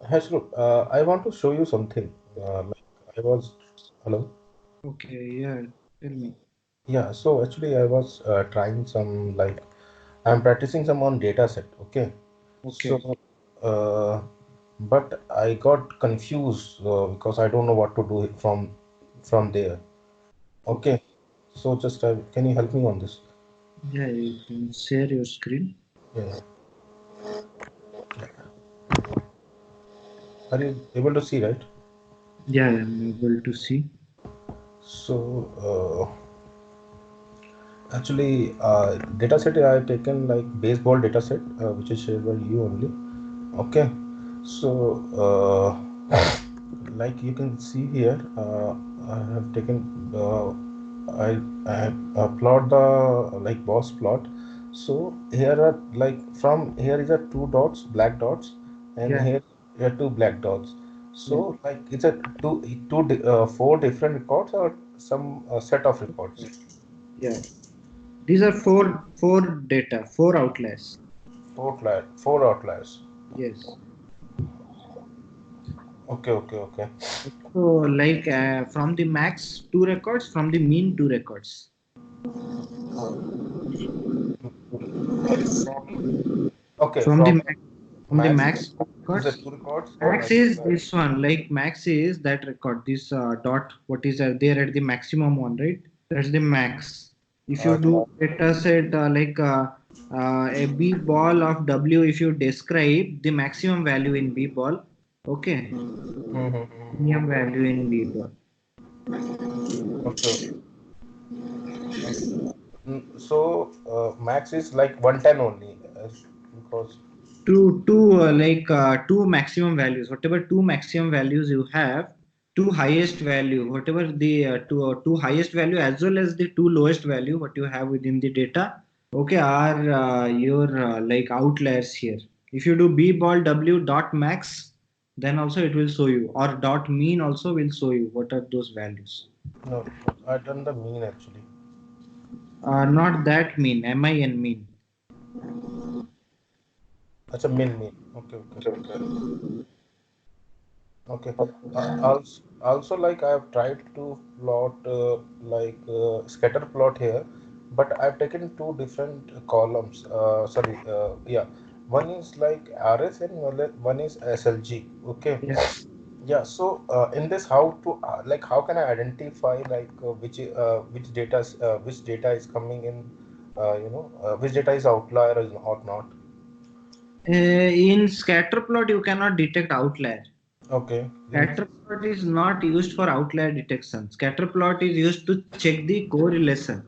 Hi, Shrup. I want to show you something. Like I was, hello. Okay, yeah, tell me. Yeah. So actually, I was trying some like I'm practicing some on data set. Okay. Okay, So, uh, but I got confused because I don't know what to do it from there. okay. Okay. So just can you help me on this? Yeah, you can share your screen. Yeah. Are you able to see, right? Yeah, I'm able to see. So, actually, data set I have taken like baseball data set, which is shared by you only. Okay, so like you can see here, I have taken I have plot the like boss plot. So here are like from here is a two dots, black dots, and Yeah, here two black dots. yeah, So like it's a four different records or some set of records. yeah. These are four data, four outliers. Four outliers. Yes. Okay, okay, okay. So, like from the max two records, from the mean two records. Okay, From the from max, from the max max two is the records. two records or Max like is this one. Like max is that record. This dot. What is there at the maximum one, right? That's the max. If you uh, do data set a B ball of W, if you describe the maximum value in B ball, okay, minimum value in B ball. okay. So max is like 110 only because Two maximum values, whatever two maximum values you have, two highest value, whatever the two highest value as well as the two lowest value what you have within the data, okay, are your like outliers here. If you do b ball w dot max, then also it will show you, or dot mean also will show you what are those values. no, I done the mean actually. Not that mean, min mean. That's a min. Okay, okay, okay. Also like I have tried to plot like scatter plot here, but I've taken two different columns. Sorry, yeah. One is like RS and one is SLG. Okay. Yeah. Yeah, so in this, how to like how can I identify like which data is coming in, which data is outlier or not? In scatter plot you cannot detect outlier. Okay, then Scatter plot is not used for outlier detection. Scatter plot is used to check the correlation.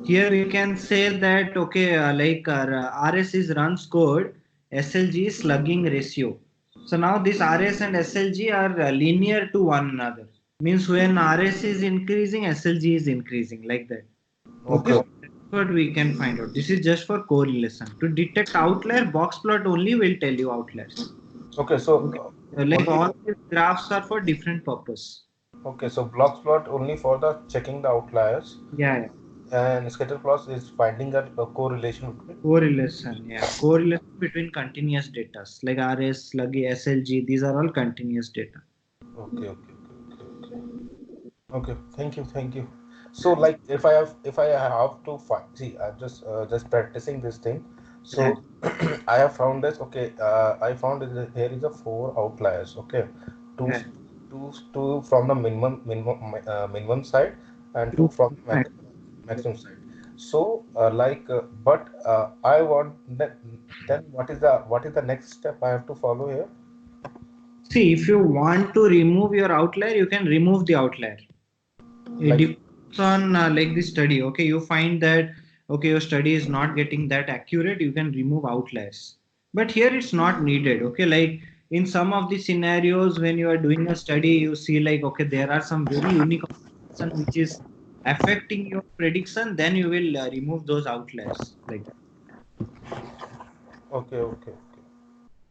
Here we can say that okay, RS is run scored, SLG is slugging ratio. So now this RS and SLG are linear to one another. Means when RS is increasing, SLG is increasing like that. Okay, okay, so that's what we can find out. This is just for correlation. To detect outlier, box plot only will tell you outliers. okay. So Okay. Like only all these graphs are for different purpose. okay. So blocks plot only for the checking the outliers, Yeah, yeah. and scatter plot is finding that correlation between. Correlation, yeah. Correlation between continuous data like RS, Sluggy, SLG, these are all continuous data. Okay, okay, okay, okay, okay. Okay, thank you. So like if I have to find, see, I'm just practicing this thing. Yeah, So I have found this. Okay, I found here is a four outliers. Okay, two yeah. two from the minimum side and two Two from the maximum side. So but I want that, then what is the next step I have to follow here? See, if you want to remove your outlier, you can remove the outlier. It Like depends on like the study. Okay, you find that okay, your study is not getting that accurate, you can remove outliers. But here it's not needed. Okay, like in some of the scenarios when you are doing a study, you see like okay, there are some very unique observation which is affecting your prediction. Then you will remove those outliers like that. okay, okay, okay,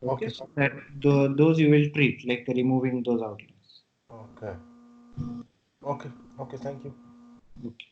Okay, okay, so that those you will treat like removing those outliers. okay, okay, okay. Thank you. Okay.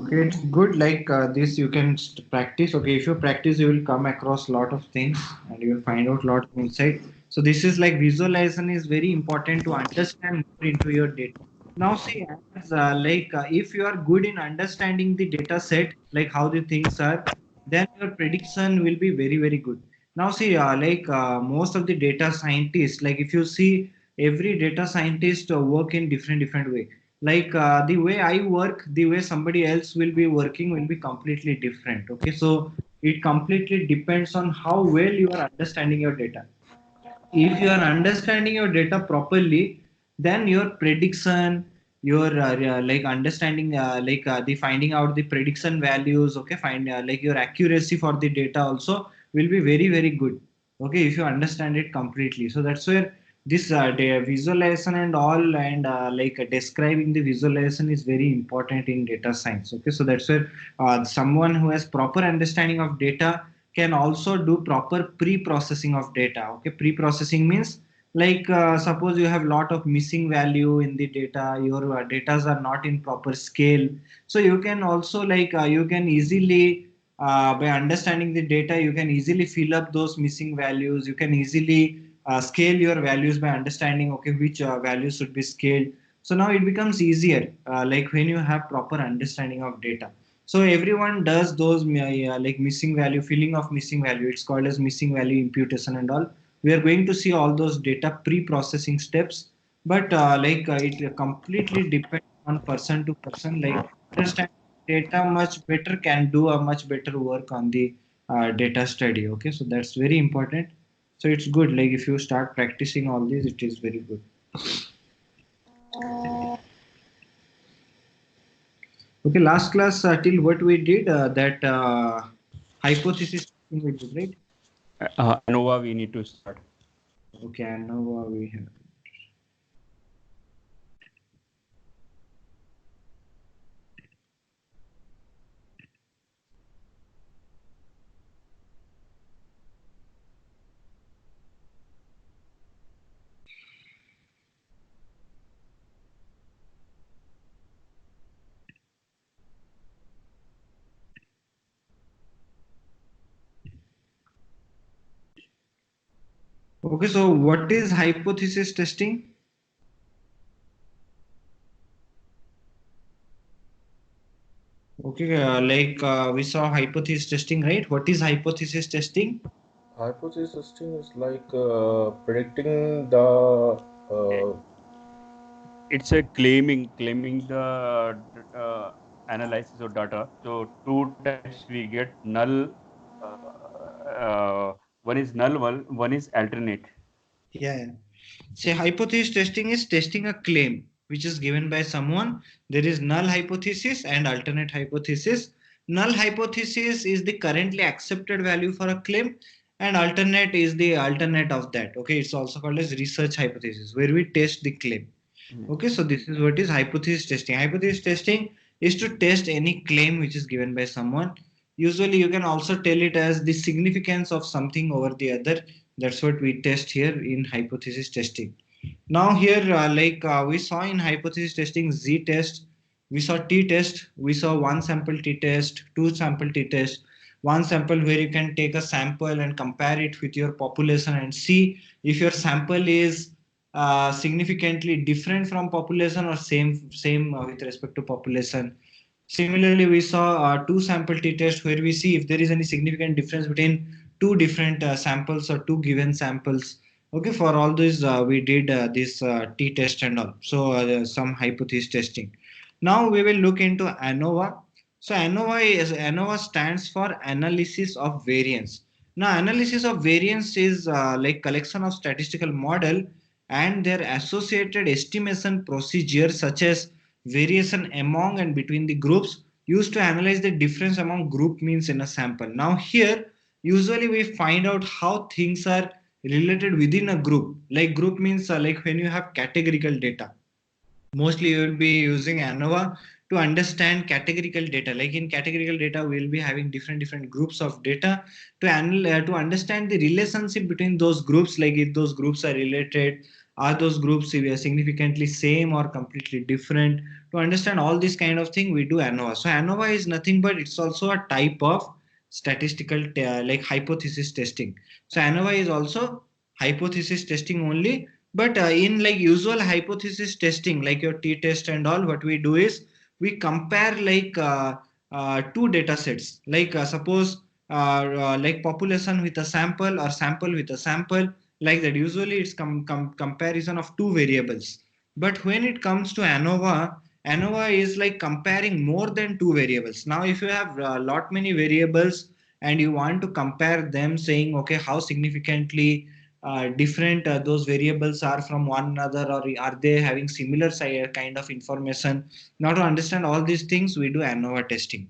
Okay, it's good. Like this, you can practice. Okay, if you practice, you will come across lot of things and you will find out lot of insight. So this is like visualization is very important to understand more into your data. Now, see, as, if you are good in understanding the data set, like how the things are, then your prediction will be very very good. Now, see, most of the data scientists, like if you see, every data scientist work in different way. Like the way I work, the way somebody else will be working will be completely different. Okay, so it completely depends on how well you are understanding your data. If you are understanding your data properly, then your prediction, your understanding the finding out the prediction values, okay, find like your accuracy for the data also will be very very good. Okay, if you understand it completely, so that's where this visualization and all, and describing the visualization is very important in data science. Okay, so that's where someone who has proper understanding of data can also do proper pre-processing of data. Okay, pre-processing means like suppose you have lot of missing value in the data, your datas are not in proper scale, so you can also you can easily by understanding the data, you can easily fill up those missing values. You can easily scale your values by understanding, okay, which values should be scaled. So now it becomes easier like when you have proper understanding of data. So everyone does those like missing value, filling of missing value, it's called as missing value imputation and all. We are going to see all those data pre-processing steps, but it completely depends on person to person. Like understand data much better can do a much better work on the data study. Okay, so that's very important. So it's good, like if you start practicing all these, it is very good. Okay, last class till what we did, that hypothesis testing we did, right? ANOVA we need to start. Okay, I know what we have. Okay, so what is hypothesis testing? Okay, we saw hypothesis testing, right? What is hypothesis testing? Hypothesis testing is like predicting the It's a claiming the analysis of data. So two types we get: null. One is null, one is alternate. Yeah. Say hypothesis testing is testing a claim which is given by someone. There is null hypothesis and alternate hypothesis. Null hypothesis is the currently accepted value for a claim, and alternate is the alternate of that. Okay, it's also called as research hypothesis, where we test the claim. Okay, so this is what is hypothesis testing. Hypothesis testing is to test any claim which is given by someone. Usually, you can also tell it as the significance of something over the other. That's what we test here in hypothesis testing. Now here, we saw in hypothesis testing Z test, we saw T test, we saw one sample T test, two sample T test, one sample where you can take a sample and compare it with your population and see if your sample is significantly different from population or same with respect to population. Similarly, we saw two sample t-test where we see if there is any significant difference between two different samples or two given samples. Okay, for all this we did this t-test and all. So some hypothesis testing. Now we will look into ANOVA. So ANOVA stands for analysis of variance. Now analysis of variance is like collection of statistical model and their associated estimation procedures such as variation among and between the groups used to analyze the difference among group means in a sample. Now here usually we find out how things are related within a group. Like group means like when you have categorical data, mostly you will be using ANOVA to understand categorical data. Like in categorical data we will be having different groups of data to understand the relationship between those groups, like if those groups are related, Are those groups significantly same or completely different? To understand all this kind of thing, we do ANOVA. So ANOVA is nothing but it's also a type of statistical like hypothesis testing. So ANOVA is also hypothesis testing only, but in like usual hypothesis testing, like your t-test and all, what we do is we compare like two data sets. Like suppose like population with a sample or sample with a sample, like that. Usually it's comparison of two variables. But when it comes to ANOVA, ANOVA is like comparing more than two variables. Now if you have a lot many variables and you want to compare them, saying okay, how significantly different those variables are from one another, or are they having similar kind of information. Now to understand all these things, we do ANOVA testing.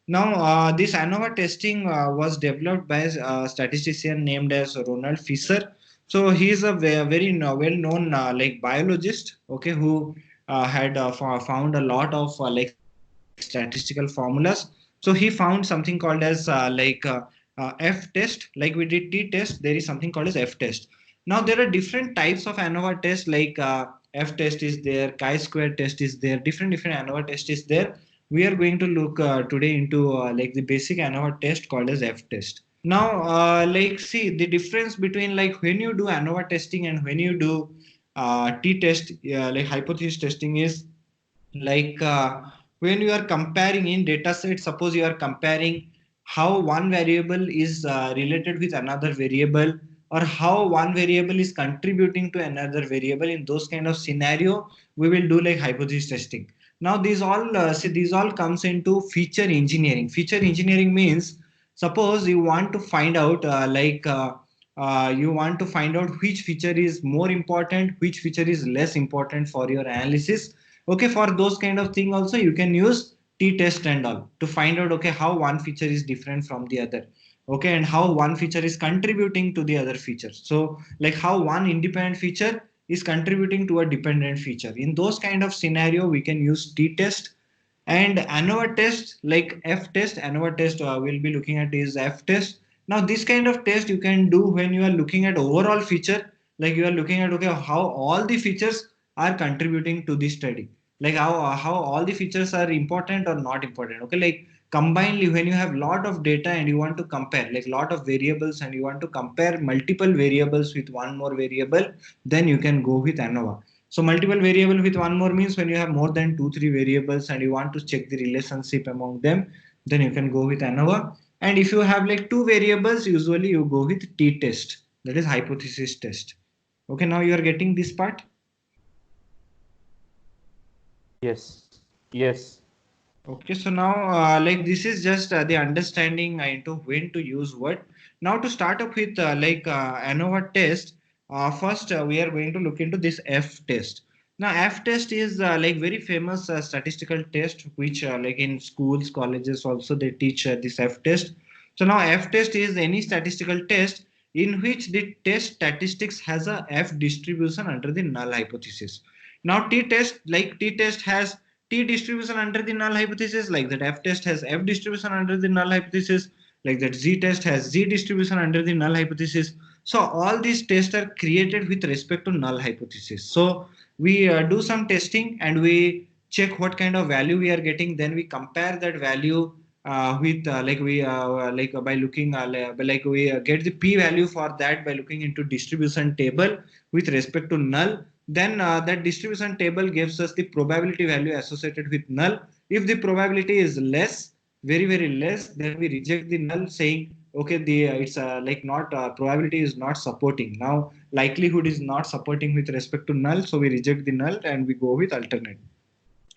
Now this ANOVA testing was developed by a statistician named as Ronald Fisher. So he is a very well-known like biologist, okay, who had found a lot of like statistical formulas. So he found something called as F test. Like we did T test, there is something called as F test. Now there are different types of ANOVA test, like F test is there, chi-square test is there, different ANOVA test is there. We are going to look today into like the basic ANOVA test called as F test. Now like see the difference between like when you do ANOVA testing and when you do T test, like hypothesis testing, is like when you are comparing in data set. Suppose you are comparing how one variable is related with another variable, or how one variable is contributing to another variable. In those kind of scenario, we will do like hypothesis testing. Now these all see, these all comes into feature engineering. Feature engineering means, suppose you want to find out you want to find out which feature is more important, which feature is less important for your analysis. Okay, for those kind of thing also you can use t-test and all to find out okay, how one feature is different from the other, okay, and how one feature is contributing to the other feature. So like how one independent feature is contributing to a dependent feature. In those kind of scenario, we can use t-test. And ANOVA test, like F test, ANOVA test we'll be looking at is F test. Now this kind of test you can do when you are looking at overall feature, like you are looking at okay, how all the features are contributing to the study, like how all the features are important or not important. Okay, like combinedly, when you have lot of data and you want to compare like lot of variables and you want to compare multiple variables with one more variable, then you can go with ANOVA. So multiple variable with one more means when you have more than two, three variables and you want to check the relationship among them, then you can go with ANOVA. And if you have like two variables, usually you go with t-test, that is hypothesis test. Okay, now you are getting this part. Yes. Yes. Okay, so now like this is just the understanding into when to use what. Now to start up with ANOVA test, first we are going to look into this F test. Now F test is like very famous statistical test, which like in schools, colleges also they teach this F test. So now F test is any statistical test in which the test statistics has a F distribution under the null hypothesis. Now t-test, like t-test has T distribution under the null hypothesis, like that F test has F distribution under the null hypothesis, like that Z test has Z distribution under the null hypothesis. So all these tests are created with respect to null hypothesis. So we do some testing and we check what kind of value we are getting. Then we compare that value with by looking like we get the p value for that by looking into distribution table with respect to null. Then that distribution table gives us the probability value associated with null. If the probability is less, very less, then we reject the null, saying okay, the it's like not probability is not supporting. Now likelihood is not supporting with respect to null, so we reject the null and we go with alternate.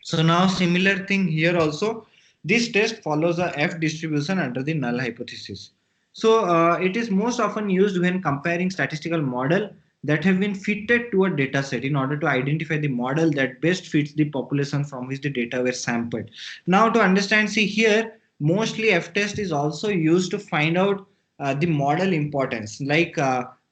So now similar thing here also, this test follows a F distribution under the null hypothesis. So it is most often used when comparing statistical model that have been fitted to a data set in order to identify the model that best fits the population from which the data were sampled. Now to understand, see here, mostly F test is also used to find out the model importance. Like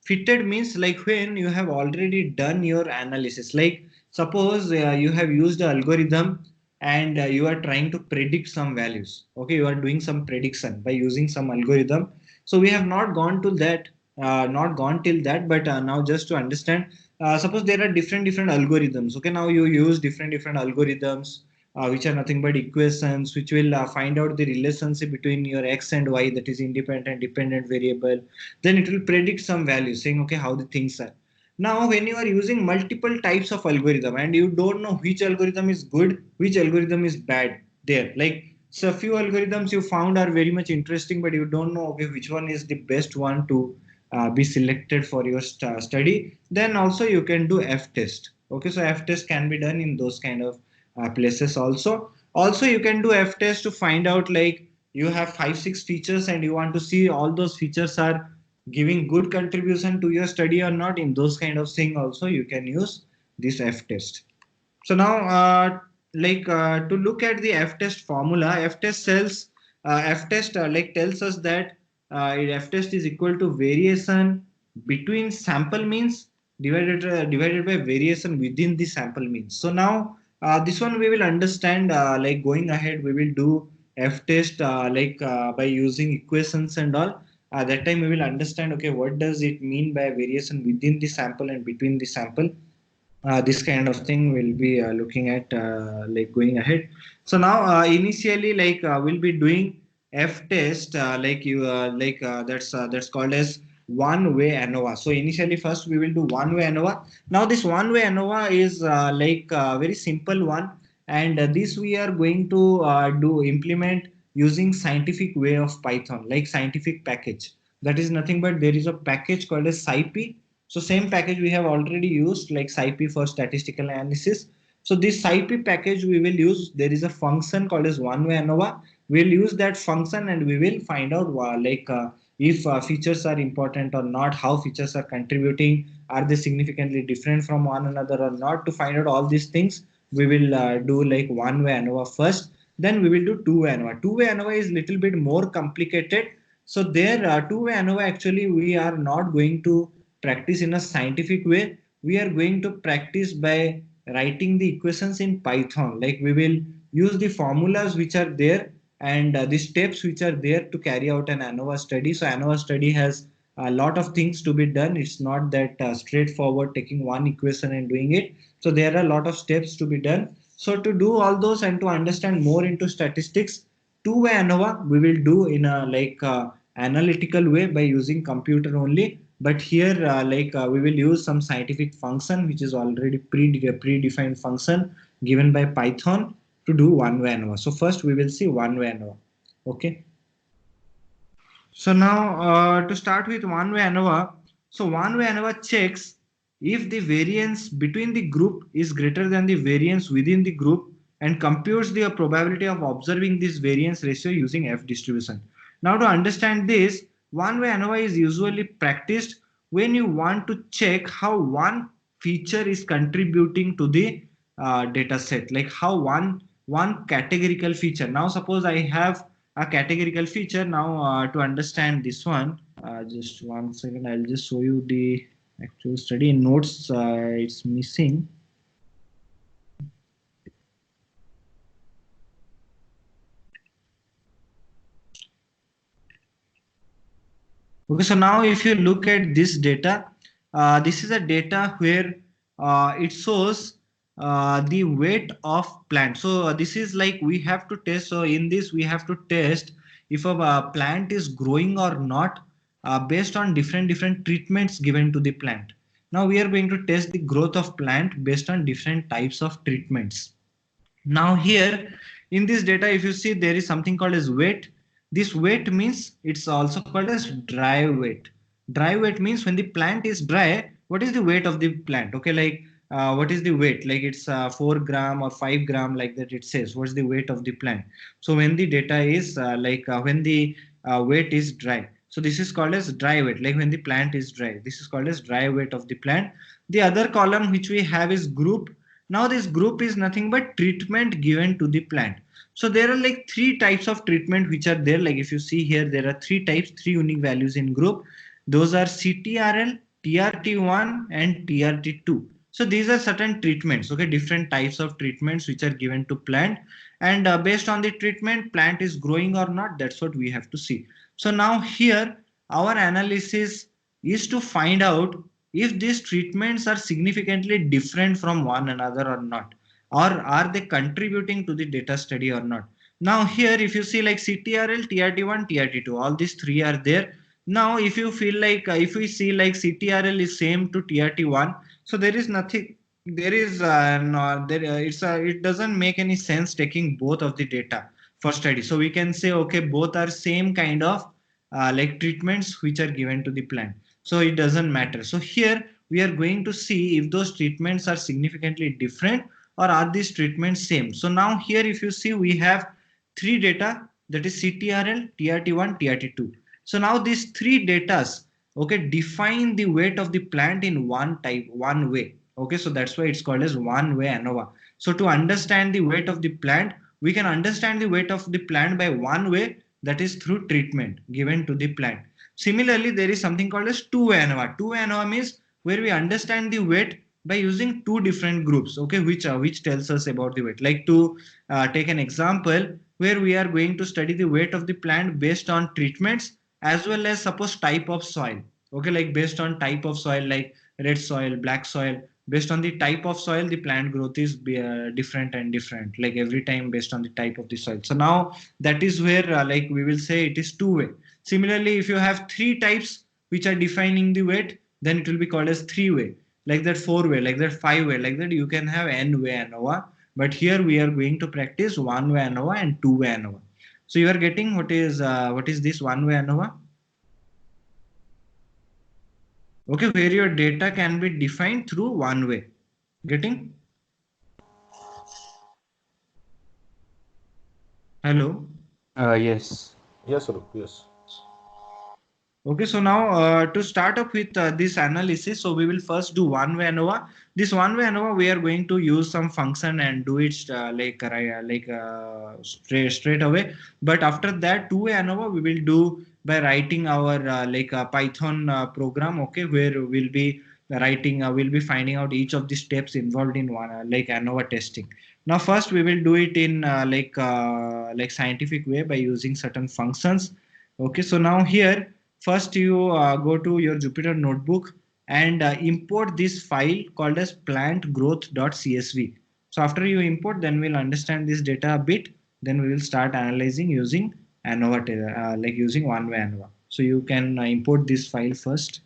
fitted means like when you have already done your analysis. Like suppose you have used the algorithm and you are trying to predict some values. Okay, you are doing some prediction by using some algorithm. So we have not gone to that not gone till that, but now just to understand, suppose there are different algorithms. Okay, now you use different algorithms, which are nothing but equations, which will find out the relationship between your x and y, that is independent and dependent variable. Then it will predict some value saying okay how the things are. Now when you are using multiple types of algorithm and you don't know which algorithm is good, which algorithm is bad, there like, so few algorithms you found are very much interesting, but you don't know okay which one is the best one to be selected for your study. Then also you can do f test. Okay, so f test can be done in those kind of places also. Also you can do f test to find out like you have 5 6 features and you want to see all those features are giving good contribution to your study or not. In those kind of thing also you can use this f test. So now to look at the f test formula, f test cells, f test like tells us that f test is equal to variation between sample means divided by variation within the sample means. So now this one we will understand like going ahead we will do f test by using equations and all. That time we will understand okay what does it mean by variation within the sample and between the sample. This kind of thing we'll be looking at like going ahead. So now initially we'll be doing f test that's called as one way ANOVA. So initially first we will do one way ANOVA. Now this one way ANOVA is very simple one, and this we are going to do implement using scientific way of Python, like scientific package. That is nothing but there is a package called as SciPy. So same package we have already used like SciPy for statistical analysis. So this SciPy package we will use. There is a function called as one way ANOVA. We'll use that function and we will find out if features are important or not, how features are contributing, are they significantly different from one another or not. To find out all these things, we will do like one way ANOVA first. Then we will do two way ANOVA. Two way ANOVA is little bit more complicated. So there, two way ANOVA actually we are not going to practice in a scientific way. We are going to practice by writing the equations in Python. Like we will use the formulas which are there and the steps which are there to carry out an ANOVA study. So ANOVA study has a lot of things to be done. It's not that straightforward taking one equation and doing it. So there are a lot of steps to be done. So to do all those and to understand more into statistics, two-way ANOVA we will do in a analytical way by using computer only. But here we will use some scientific function which is already predefined function given by Python to do one way ANOVA. So first we will see one way ANOVA. Okay. So now to start with one way ANOVA. So one way ANOVA checks if the variance between the group is greater than the variance within the group and computes the probability of observing this variance ratio using F distribution. Now to understand this, one way ANOVA is usually practiced when you want to check how one feature is contributing to the data set, like how one categorical feature. Now suppose I have a categorical feature. Now to understand this one, just 1 second, I'll just show you the actual study in notes. It's missing. Okay, so now if you look at this data, this is a data where it shows the weight of plant. So this is like we have to test. So in this we have to test if a plant is growing or not based on different treatments given to the plant. Now we are going to test the growth of plant based on different types of treatments. Now here in this data, if you see, there is something called as weight. This weight means it's also called as dry weight. Dry weight means when the plant is dry, what is the weight of the plant? Okay, like what is the weight? Like it's 4 gram or 5 gram, like that it says. What's the weight of the plant? So when the data is when the weight is dry. So this is called as dry weight, like when the plant is dry. This is called as dry weight of the plant. The other column which we have is group. Now this group is nothing but treatment given to the plant. So there are like 3 types of treatment which are there. Like if you see here, there are 3 types, 3 unique values in group. Those are CTRL, TRT1 and TRT2. So these are certain treatments, okay, different types of treatments which are given to plant, and based on the treatment, plant is growing or not, that's what we have to see. So now here our analysis is to find out if these treatments are significantly different from one another or not, or are they contributing to the data study or not. Now here if you see like CTRL, TRT1, TRT2, all these three are there. Now if you feel like if we see like CTRL is same to TRT1, so there is nothing, there is no, there it doesn't make any sense taking both of the data for study. So we can say okay, both are same kind of like treatments which are given to the plant, so it doesn't matter. So here we are going to see if those treatments are significantly different or are these treatments same. So now here if you see we have three data, that is CTRL, TRT1, TRT2. So now these three datas, okay, define the weight of the plant in one way. Okay, so that's why it's called as one way ANOVA. So to understand the weight of the plant, we can understand the weight of the plant by one way, that is through treatment given to the plant. Similarly, there is something called as two-way ANOVA. Two-way ANOVA means where we understand the weight by using two different groups, okay, which tells us about the weight. Like to take an example where we are going to study the weight of the plant based on treatments as well as suppose type of soil, okay, like based on type of soil like red soil, black soil. Based on the type of soil, the plant growth is different and different, like every time based on the type of the soil. So now that is where like we will say it is two-way. Similarly, if you have three types which are defining the weight, then it will be called as three-way. Like that four-way, like that five-way, like that you can have n-way ANOVA. But here we are going to practice one-way ANOVA and two-way ANOVA. So you are getting what is this one-way ANOVA? Okay, where your data can be defined through one way. Getting? Hello? Yes. Yes, Rup, yes. Okay, so now to start up with this analysis, so we will first do one-way ANOVA. This one-way ANOVA, we are going to use some function and do it straight away. But after that, two-way ANOVA, we will do by writing our Python program, okay, where we'll be writing, we'll be finding out each of the steps involved in one like ANOVA testing. Now, first we will do it in like scientific way by using certain functions. Okay, so now here first you go to your Jupyter notebook and import this file called as plantgrowth.csv. So after you import, then we'll understand this data a bit. Then we will start analyzing using ANOVA, like using one-way ANOVA. So you can import this file first.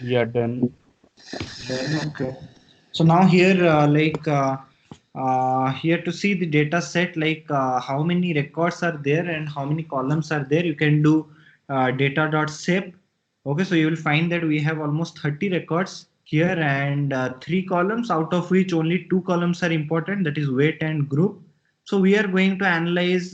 Yeah, done. Then okay. So now here, here to see the data set, how many records are there and how many columns are there, you can do data.sep. Okay, so you will find that we have almost 30 records here and three columns, out of which only two columns are important, that is weight and group. So we are going to analyze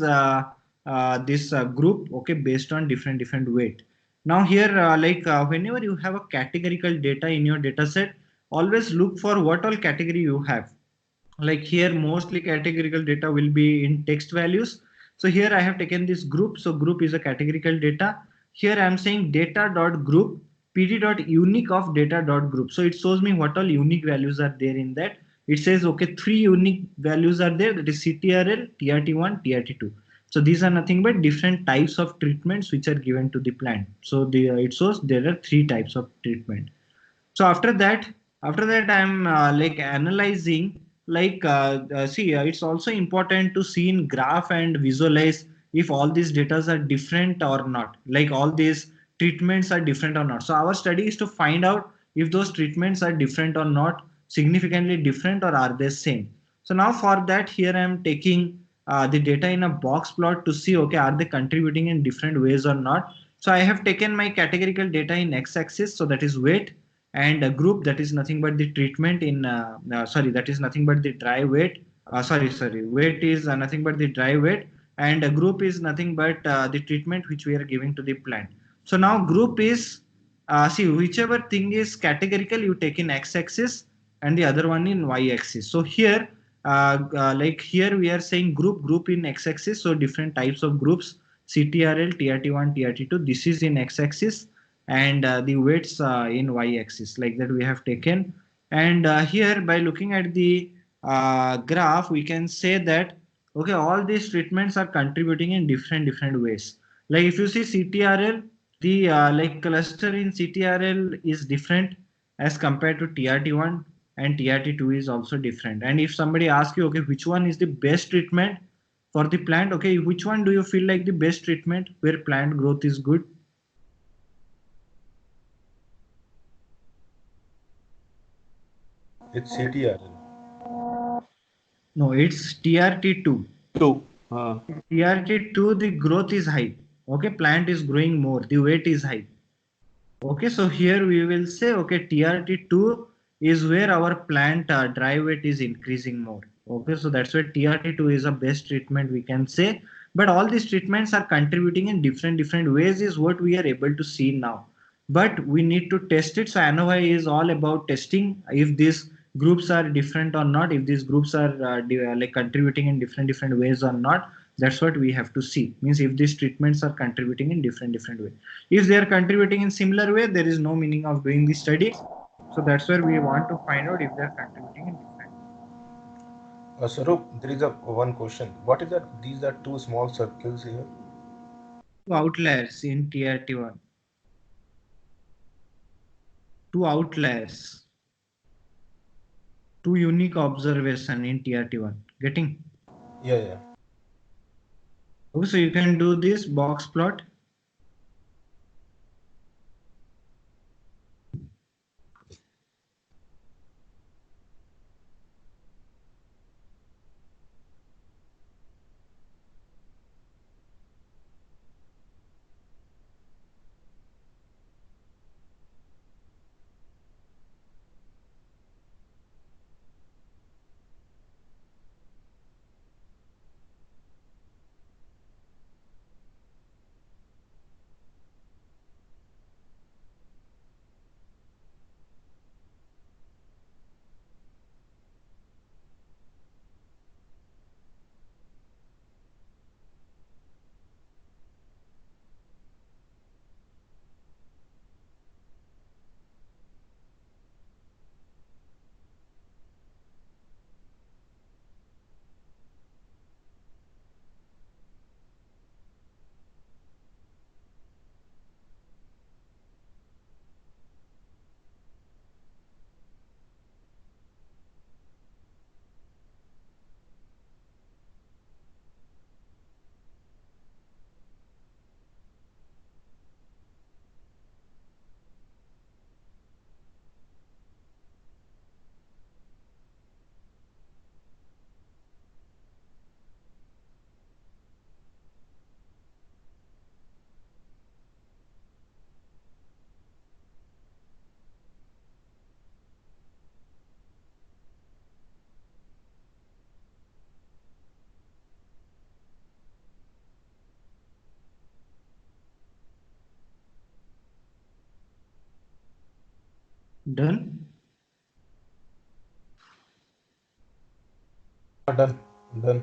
this group, okay, based on different weight. Now here, whenever you have a categorical data in your data set, always look for what all category you have. Like here, mostly categorical data will be in text values. So here I have taken this group. So group is a categorical data. Here I am saying data.group pd.unique of data.group. So it shows me what all unique values are there in that. It says, okay, three unique values are there, that is CTRL, TRT1, TRT2. So these are nothing but different types of treatments which are given to the plant. So it shows there are three types of treatment. So after that I'm like analyzing, see, it's also important to see in graph and visualize if all these data are different or not, like all these treatments are different or not. So our study is to find out if those treatments are different or not, significantly different, or are they same. So now for that, here I am taking the data in a box plot to see, okay, are they contributing in different ways or not. So I have taken my categorical data in x-axis, so that is weight, and a group, that is nothing but the treatment in sorry, that is nothing but the dry weight. Sorry, weight is nothing but the dry weight, and a group is nothing but the treatment which we are giving to the plant. So now group is, see, whichever thing is categorical you take in x-axis and the other one in y-axis. So here, like here we are saying group in x-axis, so different types of groups, CTRL, TRT1, TRT2, this is in x-axis, and the weights in y-axis, like that we have taken. And here, by looking at the graph, we can say that, okay, all these treatments are contributing in different ways. Like if you see CTRL, the like cluster in CTRL is different as compared to TRT1, and TRT2 is also different. And if somebody asks you, okay, which one is the best treatment for the plant, okay, which one do you feel like the best treatment where plant growth is good? It's CTRL. No, it's TRT2. Two. TRT2, the growth is high. Okay, plant is growing more, the weight is high. Okay, so here we will say, okay, TRT2 is where our plant dry weight is increasing more. Okay, so that's why TRT2 is a best treatment, we can say. But all these treatments are contributing in different ways is what we are able to see now. But we need to test it. So ANOVA is all about testing if these groups are different or not, if these groups are like contributing in different ways or not. That's what we have to see. Means if these treatments are contributing in different way. If they are contributing in similar way, there is no meaning of doing the study. So that's where we want to find out if they are contributing in different Sarup, there is a one question. What is that? These are two small circles here. two outliers in TRT1. Two outliers, two unique observation in TRT1. Getting? Yeah, yeah. Okay, so you can do this box plot. Done. Done. Done.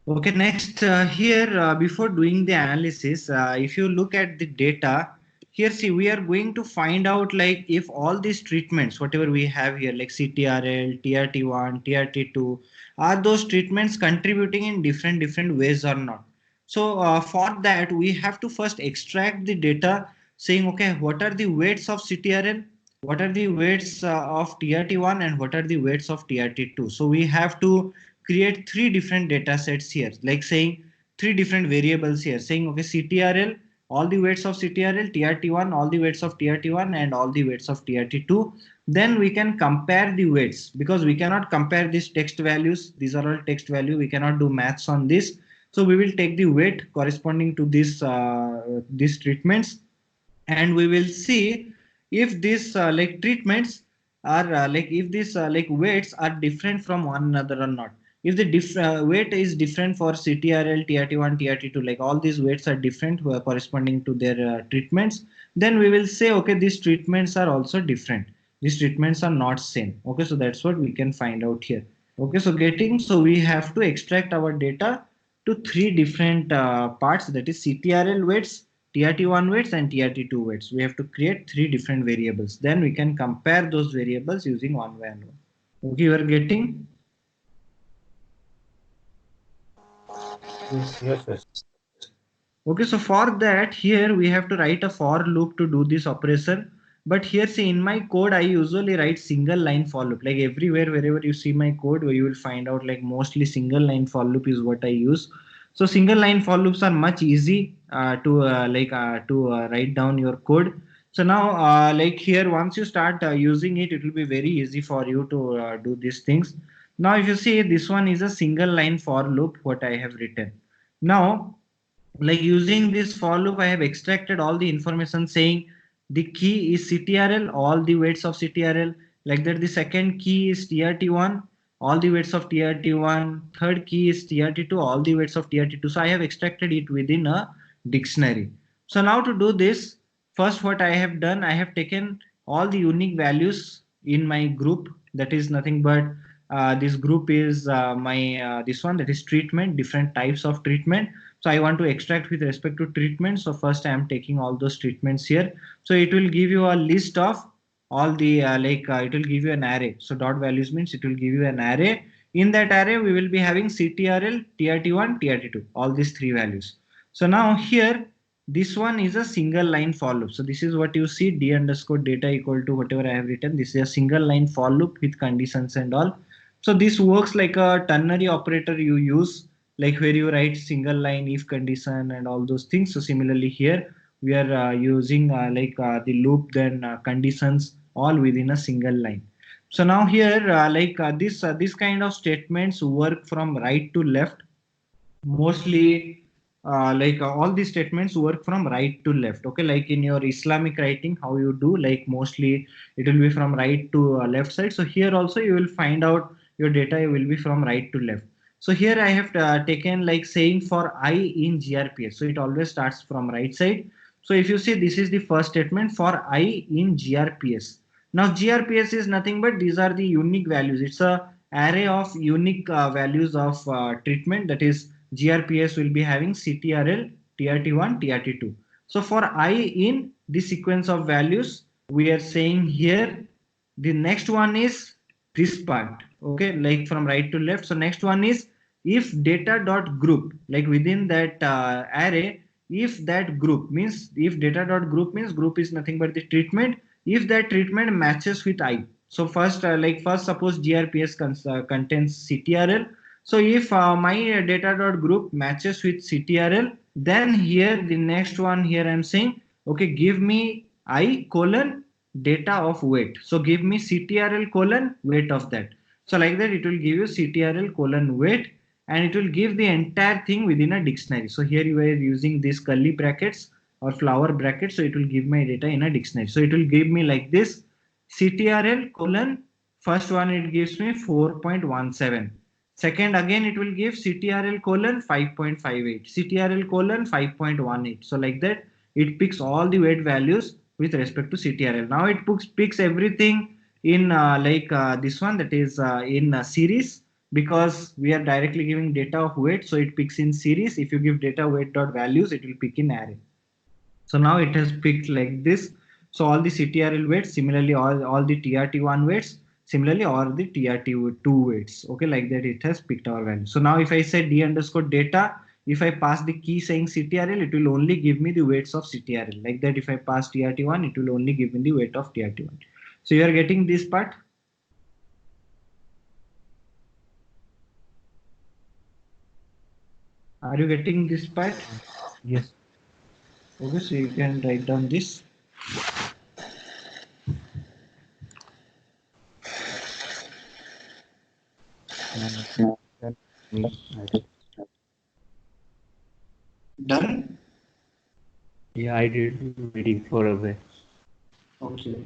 Okay, next here before doing the analysis, if you look at the data, here see we are going to find out like if all these treatments, whatever we have here like CTRL, TRT1, TRT2, are those treatments contributing in different ways or not. So for that we have to first extract the data saying okay, what are the weights of CTRL, what are the weights of TRT1 and what are the weights of TRT2. So we have to create three different data sets here, like saying three different variables here, saying okay, CTRL, all the weights of CTRL, TRT1, all the weights of TRT1 and all the weights of TRT2. Then we can compare the weights, because we cannot compare these text values, these are all text value, we cannot do maths on this. So we will take the weight corresponding to this these treatments, and we will see if these like treatments are like if these like weights are different from one another or not. If the weight is different for CTRL, TRT1, TRT2, like all these weights are different corresponding to their treatments, then we will say okay, these treatments are also different, these treatments are not same. Okay, so that's what we can find out here. Okay, so so we have to extract our data to three different parts, that is CTRL weights, TRT1 weights and TRT2 weights. We have to create three different variables. Then we can compare those variables using one by one. Okay, you are getting? Yes, yes, yes. Okay, so for that, here we have to write a for loop to do this operation. But here, see, in my code, I usually write single line for loop. Like everywhere, wherever you see my code, where you will find out like mostly single line for loop is what I use. So single line for loops are much easy to write down your code. So now, like here, once you start using it, it will be very easy for you to do these things. Now, if you see, this one is a single line for loop, what I have written. Now, like using this for loop, I have extracted all the information saying the key is CTRL, all the weights of CTRL, like that the second key is TRT1, all the weights of TRT1, third key is TRT2, all the weights of TRT2. So I have extracted it within a dictionary. So now to do this, first what I have done, I have taken all the unique values in my group, that is nothing but this group is my this one, that is treatment, different types of treatment. So I want to extract with respect to treatment. So first I am taking all those treatments here. So it will give you a list of all the it will give you an array. So dot values means it will give you an array. In that array we will be having CTRL, TRT1, TRT2, all these three values. So now here this one is a single line for loop. So this is what you see, d underscore data equal to whatever I have written. This is a single line for loop with conditions and all. So this works like a ternary operator you use, like where you write single line if condition and all those things. So similarly here we are using the loop, then conditions, all within a single line. So now here this kind of statements work from right to left. Mostly all these statements work from right to left. Okay, like in your Islamic writing, how you do, like mostly it will be from right to left side. So here also you will find out your data will be from right to left. So here I have taken like saying for I in GRPS, so it always starts from right side. So if you see, this is the first statement for I in GRPS. Now GRPS is nothing but these are the unique values. It's a array of unique values of treatment, that is GRPS will be having CTRL, TRT1, TRT2. So for I in the sequence of values, we are saying here the next one is this part. Okay, like from right to left. So next one is if data dot group, like within that array, if that group means, if data dot group means group is nothing but the treatment, if that treatment matches with I. So first first suppose GRPS contains CTRL. So if my data dot group matches with CTRL, then here the next one here I'm saying, okay, give me I colon data of weight. So give me CTRL colon weight of that. So like that it will give you CTRL colon weight, and it will give the entire thing within a dictionary. So here you are using these curly brackets or flower brackets. So it will give my data in a dictionary. So it will give me like this CTRL colon, first one it gives me 4.17. Second, again it will give CTRL colon 5.58, CTRL colon 5.18. So like that, it picks all the weight values with respect to CTRL. Now it picks everything in this one, that is in series, because we are directly giving data of weight, so it picks in series. If you give data weight dot values, it will pick in array. So now it has picked like this. So all the CTRL weights, similarly all the TRT1 weights, similarly all the TRT2 weights. Okay, like that it has picked our value. So now if I say d underscore data, if I pass the key saying CTRL, it will only give me the weights of CTRL. Like that, if I pass TRT1, it will only give me the weight of TRT1. So you are getting this part. Are you getting this part? Yes. Okay, so you can write down this. Then I did. Done? Yeah, I did waiting for a way. Okay.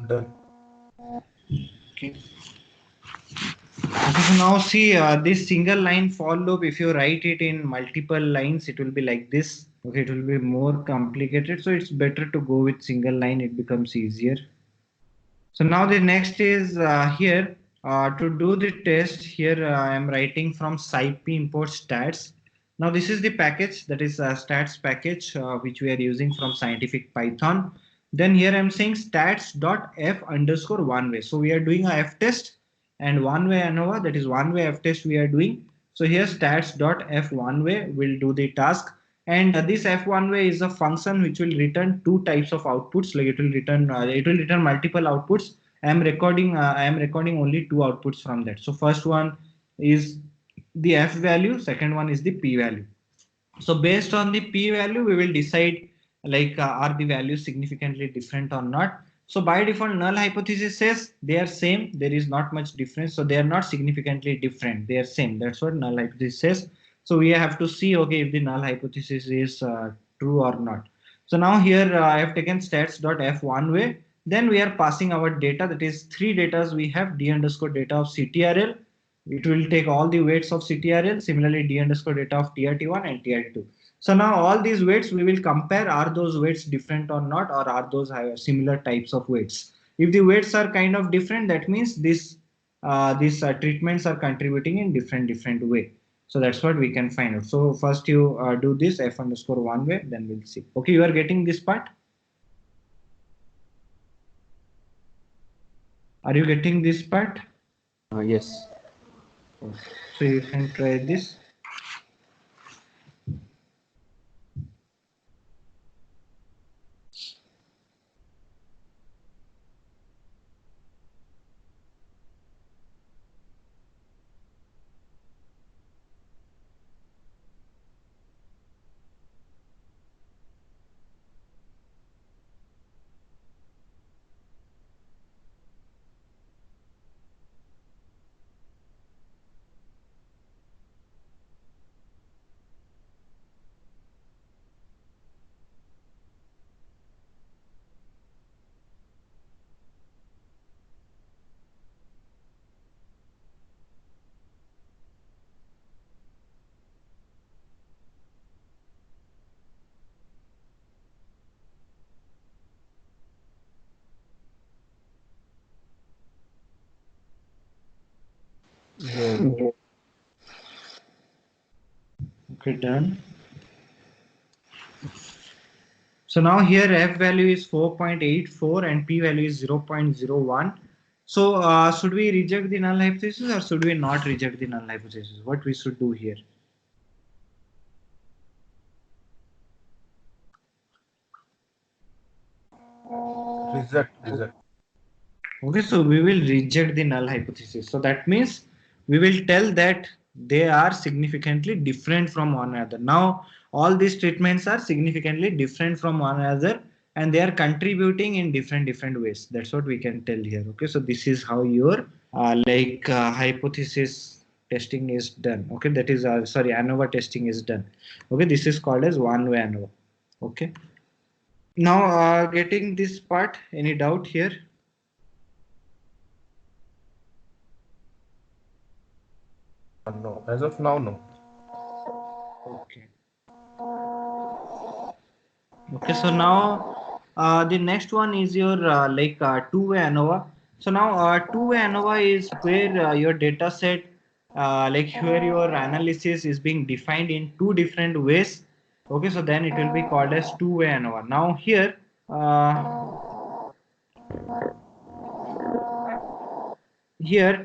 Done. Okay. Okay, so now see this single line for loop, if you write it in multiple lines, it will be like this. Okay, it will be more complicated. So it's better to go with single line, it becomes easier. So now the next is here to do the test. Here I am writing from scipy import stats. Now this is the package, that is stats package which we are using from scientific Python. Then here I am saying stats.f underscore one way. So we are doing a f test and one way ANOVA, that is one way f test we are doing. So here stats.f one way will do the task, and this f1 way is a function which will return two types of outputs. Like it will return multiple outputs. I am recording only two outputs from that. So first one is the f value, second one is the p value. So based on the p value we will decide like are the values significantly different or not. So by default null hypothesis says they are same, there is not much difference, so they are not significantly different, they are same. That's what null hypothesis says. So we have to see, okay, if the null hypothesis is true or not. So now here I have taken stats.f one way, then we are passing our data, that is three datas we have: d underscore data of CTRL, it will take all the weights of CTRL, similarly d underscore data of TRT1 and TRT2. So now all these weights we will compare, are those weights different or not, or are those similar types of weights. If the weights are kind of different, that means these treatments are contributing in different way. So that's what we can find out. So first you do this f underscore one way, then we'll see. Okay, you are getting this part? Are you getting this part? Yes. So you can try this. Yes. Okay, done. So now here f value is 4.84 and p value is 0.01. So should we reject the null hypothesis or should we not reject the null hypothesis? What we should do here? Reject. Okay, so we will reject the null hypothesis. So that means we will tell that they are significantly different from one another. Now, all these treatments are significantly different from one another and they are contributing in different ways. That's what we can tell here. Okay, so this is how your hypothesis testing is done. Okay, that is sorry, ANOVA testing is done. Okay, this is called as one-way ANOVA. Okay. Now, getting this part, any doubt here? No, as of now, no. Okay. Okay, so now the next one is your two-way ANOVA. So now two-way ANOVA is where your data set, where your analysis is being defined in two different ways. Okay, so then it will be called as two-way ANOVA. Now here,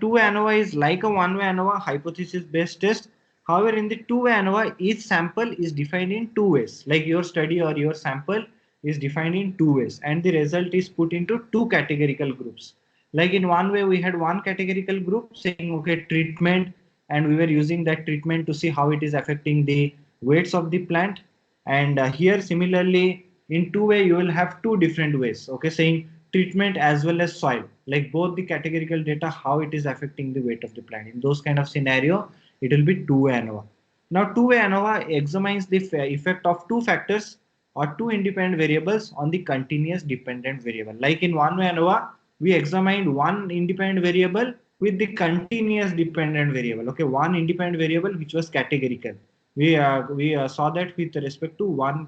two-way ANOVA is like a one-way ANOVA hypothesis-based test. However, in the two-way ANOVA, each sample is defined in two ways. Like your study or your sample is defined in two ways, and the result is put into two categorical groups. Like in one way, we had one categorical group saying, okay, treatment, and we were using that treatment to see how it is affecting the weights of the plant. And here, similarly, in two way, you will have two different ways. Okay, saying treatment as well as soil, like both the categorical data, how it is affecting the weight of the plant. In those kind of scenario, it will be two-way ANOVA. Now, two-way ANOVA examines the effect of two factors or two independent variables on the continuous dependent variable. Like in one-way ANOVA, we examined one independent variable with the continuous dependent variable. Okay, one independent variable which was categorical. We saw that with respect to one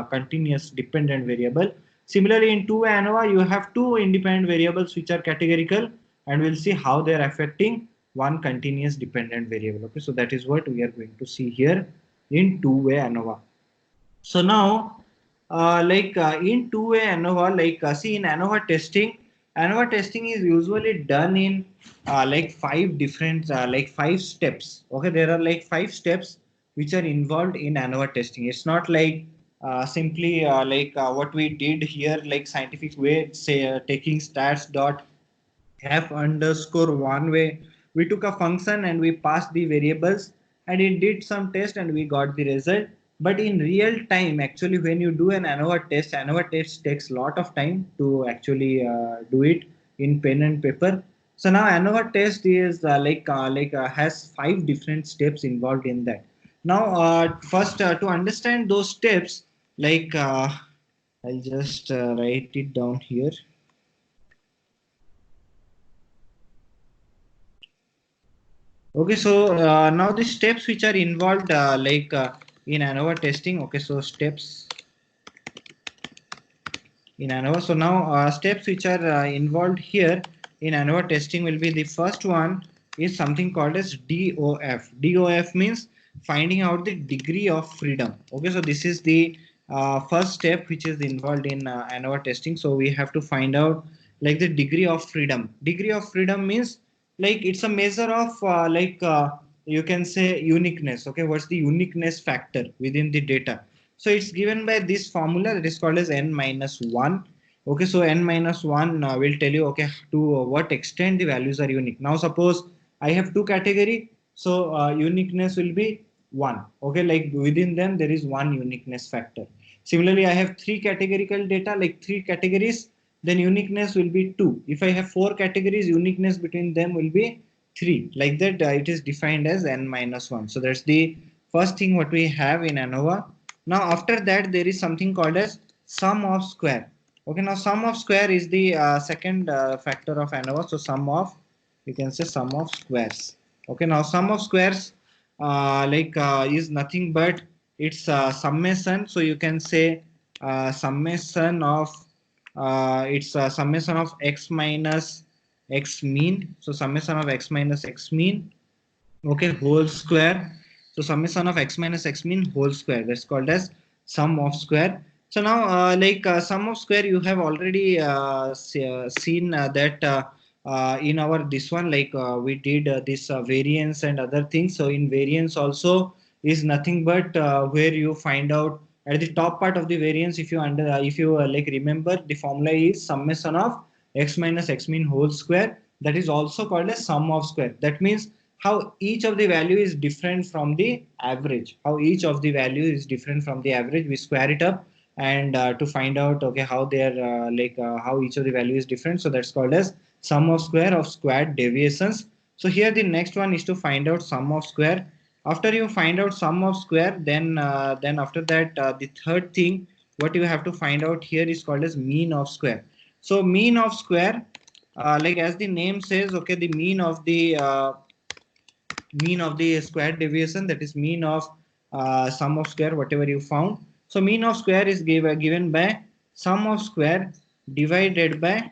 continuous dependent variable. Similarly, in two-way ANOVA, you have two independent variables which are categorical, and we'll see how they are affecting one continuous dependent variable. Okay, so that is what we are going to see here in two-way ANOVA. So now, in two-way ANOVA, see in ANOVA testing is usually done in five steps. Okay, there are like five steps which are involved in ANOVA testing. It's not like simply what we did here, like scientific way, say taking stats dot f underscore one way. We took a function and we passed the variables and it did some test and we got the result. But in real time, actually, when you do an ANOVA test takes a lot of time to actually do it in pen and paper. So now ANOVA test is has five different steps involved in that. Now, first to understand those steps, I'll just write it down here. Okay, so now the steps which are involved in ANOVA testing. Okay, so steps in ANOVA. So now steps which are involved here in ANOVA testing will be, the first one is something called as DOF. DOF means finding out the degree of freedom. Okay, so this is the first step which is involved in ANOVA testing. So we have to find out like the degree of freedom. Degree of freedom means like it's a measure of you can say uniqueness. Okay, what's the uniqueness factor within the data? So it's given by this formula that is called as n minus 1. Okay, so n minus 1 will tell you, okay, to what extent the values are unique. Now suppose I have two category, so uniqueness will be 1. Okay, like within them there is one uniqueness factor. Similarly, I have three categorical data, like three categories, then uniqueness will be 2. If I have four categories, uniqueness between them will be 3. Like that, it is defined as n minus 1. So that's the first thing what we have in ANOVA. Now after that there is something called as sum of square. Okay, now sum of square is the second factor of ANOVA. So sum of, you can say sum of squares. Okay, now sum of squares is nothing but it's summation. So you can say summation of it's a summation of x minus x mean. So summation of x minus x mean, okay, whole square. So summation of x minus x mean whole square, that's called as sum of square. So now sum of square you have already seen that in our this one, we did this variance and other things. So in variance also is nothing but where you find out at the top part of the variance, if you remember, the formula is summation of x minus x mean whole square, that is also called as sum of square. That means how each of the value is different from the average, how each of the value is different from the average, we square it up and to find out okay how they are how each of the value is different. So that's called as sum of square of squared deviations. So here the next one is to find out sum of square. After you find out sum of square, then after that the third thing what you have to find out here is called as mean of square. So mean of square, as the name says, okay, the mean of the square deviation, that is mean of sum of square whatever you found. So mean of square is given by sum of square divided by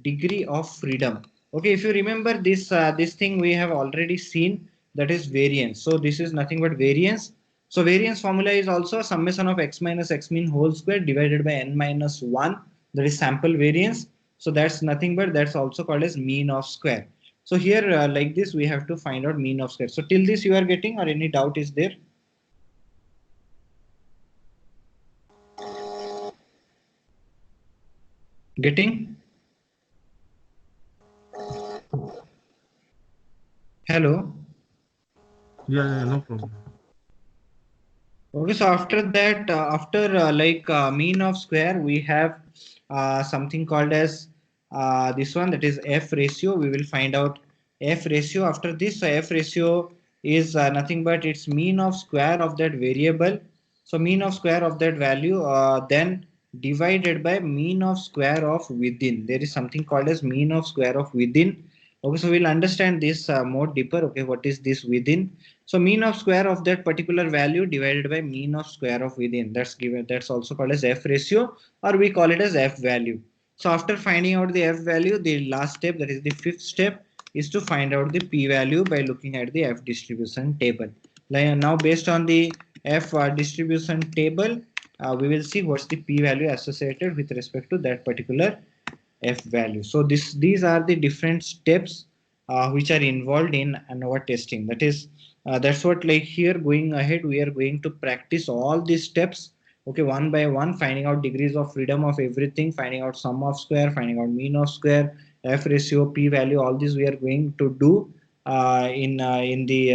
degree of freedom. Okay, if you remember this this thing we have already seen, that is variance. So this is nothing but variance. So variance formula is also summation of x minus x mean whole square divided by n minus 1, that is sample variance. So that's nothing but that's also called as mean of square. So here like this we have to find out mean of square. So till this you are getting, or any doubt is there? Getting? Hello? Yeah, no problem. Okay, so after that, after mean of square, we have something called as this one, that is f ratio. We will find out f ratio after this. So f ratio is nothing but its mean of square of that variable. So mean of square of that value, then divided by mean of square of within. There is something called as mean of square of within. Okay, so we'll understand this more deeper. Okay, what is this within? So mean of square of that particular value divided by mean of square of within. That's given. That's also called as f ratio, or we call it as f value. So after finding out the f value, the last step, that is the fifth step, is to find out the p value by looking at the f distribution table. Now based on the f distribution table, we will see what's the p value associated with respect to that particular f value. So these are the different steps which are involved in ANOVA testing. That is that's what, like, here going ahead we are going to practice all these steps, okay, one by one, finding out degrees of freedom of everything, finding out sum of square, finding out mean of square, f ratio, p value. All these we are going to do in the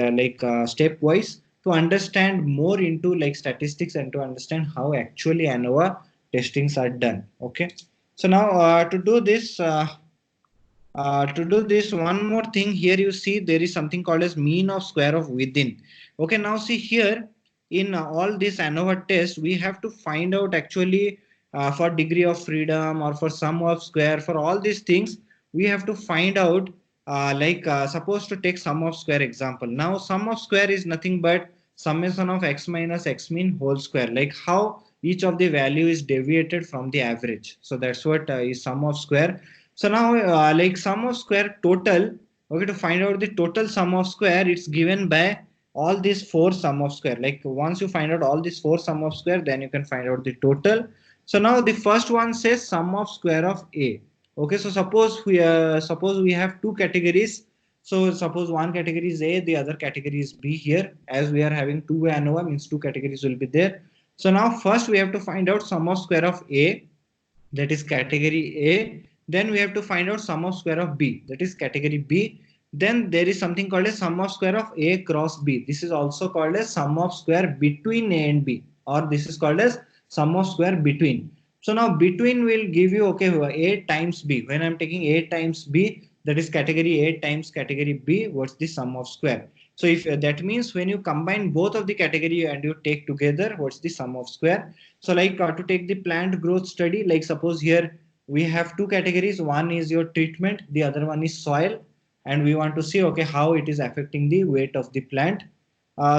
stepwise, to understand more into like statistics and to understand how actually ANOVA testings are done. Okay, so now to do this, one more thing here, you see there is something called as mean of square of within. Okay, now see here in all this ANOVA test, we have to find out actually for degree of freedom or for sum of square, for all these things we have to find out suppose to take sum of square example. Now sum of square is nothing but summation of x minus x mean whole square, like how each of the value is deviated from the average. So that's what is sum of square. So now sum of square total, okay, to find out the total sum of square, it's given by all these four sum of square. Like once you find out all these four sum of square, then you can find out the total. So now the first one says sum of square of a. Okay, so suppose we have two categories. So suppose one category is A, the other category is B. Here, as we are having two ANOVA, means two categories will be there. So now first we have to find out sum of square of A, that is category A. Then we have to find out sum of square of B, that is category B. Then there is something called as sum of square of A cross B. This is also called as sum of square between A and B, or this is called as sum of square between. So now between will give you, okay, A times B. When I'm taking A times B, that is category A times category B, what's the sum of square? So if that means when you combine both of the category and you take together, what's the sum of square? So to take the plant growth study, like suppose here we have two categories. One is your treatment, the other one is soil, and we want to see, okay, how it is affecting the weight of the plant.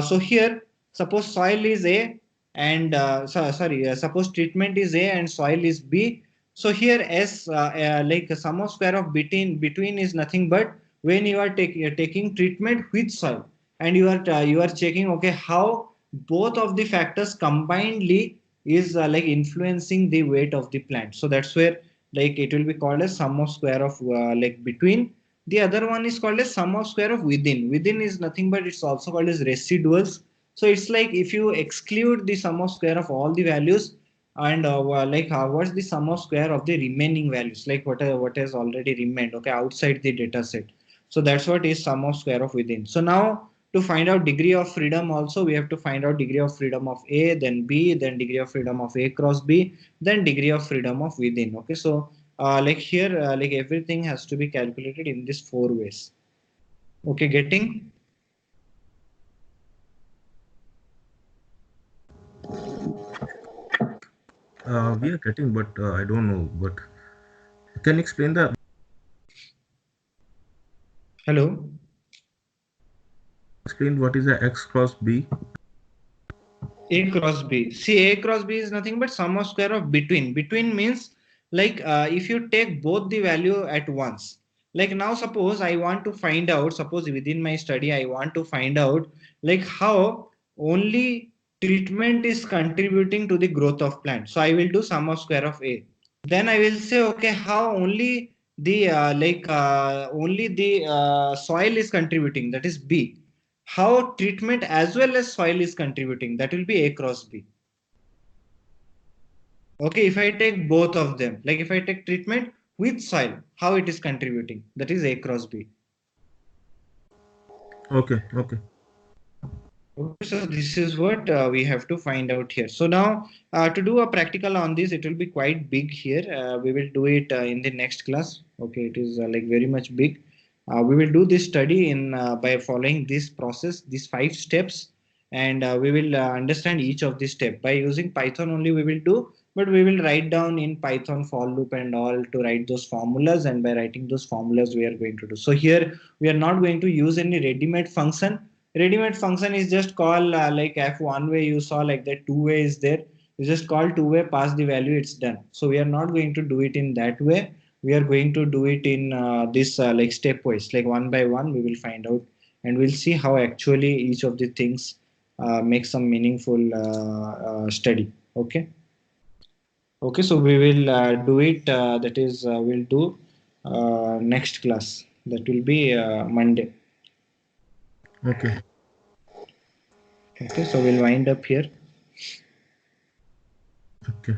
So here suppose soil is A and suppose treatment is A and soil is B. So here S like sum of square of between is nothing but when you are taking treatment with soil, and you are checking, okay, how both of the factors combinedly is like influencing the weight of the plant. So that's where like it will be called as sum of square of like between. The other one is called as sum of square of within. Within is nothing but it's also called as residuals. So it's like if you exclude the sum of square of all the values, and like what's the sum of square of the remaining values, like what has already remained, okay, outside the data set. So that's what is sum of square of within. So now to find out degree of freedom also, we have to find out degree of freedom of A, then B, then degree of freedom of A cross B, then degree of freedom of within. Okay, so like here like everything has to be calculated in these four ways. Okay, getting? We are getting, but I don't know. But can you explain the Hello? explain what is the X cross B? A cross B. See, A cross B is nothing but sum of square of between. Between means like if you take both the value at once. Like now suppose I want to find out, suppose within my study I want to find out like how only treatment is contributing to the growth of plant. So I will do sum of square of A. Then I will say, okay, how only the only the soil is contributing, that is B. How treatment as well as soil is contributing, that will be A cross B. Okay, if I take both of them, like if I take treatment with soil, how it is contributing, that is A cross B. Okay, okay, Okay, so this is what we have to find out here. So now to do a practical on this, it will be quite big here. We will do it in the next class. Okay, it is like very much big. We will do this study in by following this process, these 5 steps, and we will understand each of these steps by using Python only. We will do, but we will write down in Python for loop and all to write those formulas, and by writing those formulas, we are going to do. So here we are not going to use any ready-made function. Ready-made function is just call like if one way you saw like that, two way is there, you just call two way, pass the value, it's done. So we are not going to do it in that way. We are going to do it in this like stepwise, like one by one we will find out, and we'll see how actually each of the things make some meaningful study. Okay, okay, so we will do it that is we'll do next class, that will be Monday. okay, Okay, so we'll wind up here. okay.